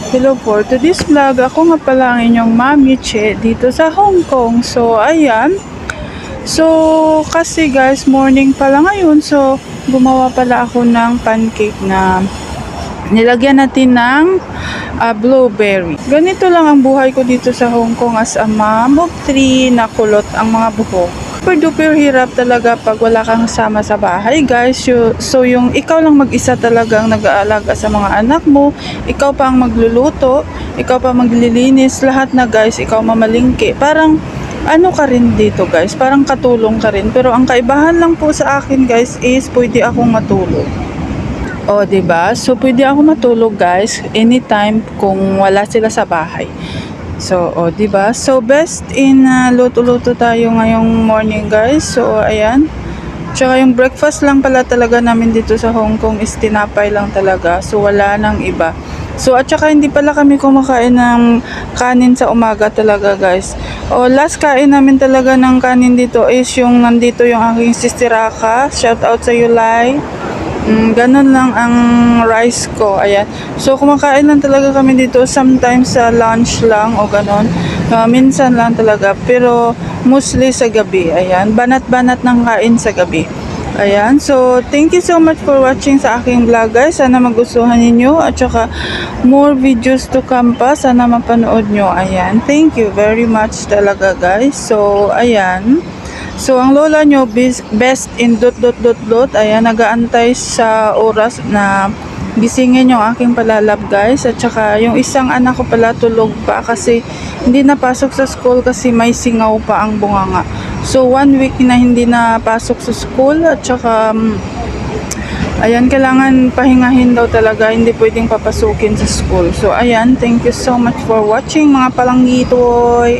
Hello for today's vlog. Ako nga pala ang inyong Mami Che dito sa Hong Kong. So, ayan. So, kasi guys, morning pala ngayon. So, gumawa pala ako ng pancake na nilagyan natin ng blueberry. Ganito lang ang buhay ko dito sa Hong Kong as a mom of 3 na kulot ang mga buhok. Super duper hirap talaga pag wala kang kasama sa bahay guys. So yung ikaw lang mag-isa talagang nag-aalaga sa mga anak mo, ikaw pa ang magluluto, ikaw pa maglilinis, lahat na guys, ikaw mamalingki. Parang ano ka rin dito guys, parang katulong ka rin. Pero ang kaibahan lang po sa akin guys is pwede akong matulog. O, diba? So, pwede ako matulog, guys, anytime kung wala sila sa bahay. So, o, diba? So, best in luto-luto tayo ngayong morning, guys. So, ayan. Tsaka yung breakfast lang pala talaga namin dito sa Hong Kong is tinapay lang talaga. So, wala nang iba. So, at saka hindi pala kami kumakain ng kanin sa umaga talaga, guys. O, last kain namin talaga ng kanin dito is yung nandito yung aking sister Aka. Shout out sa Yulay. Ganun lang ang rice ko. Ayan. So, kumakain lang talaga kami dito. Sometimes sa lunch lang o ganun. Minsan lang talaga. Pero, mostly sa gabi. Ayan. Banat-banat ng kain sa gabi. Ayan. So, thank you so much for watching sa aking vlog, guys. Sana magustuhan ninyo. At saka, more videos to come pa. Sana mapanood nyo. Ayan. Thank you very much talaga, guys. So, ayan. So, ang lola nyo, best in ... Ayan, nagaantay sa oras na gisingin yung aking palalab, guys. At saka, yung isang anak ko pala tulog pa kasi hindi napasok sa school kasi may singaw pa ang bunganga. So, 1 week na hindi napasok sa school. At saka, ayan, kailangan pahingahin daw talaga. Hindi pwedeng papasukin sa school. So, ayan, thank you so much for watching, mga palanggitoy.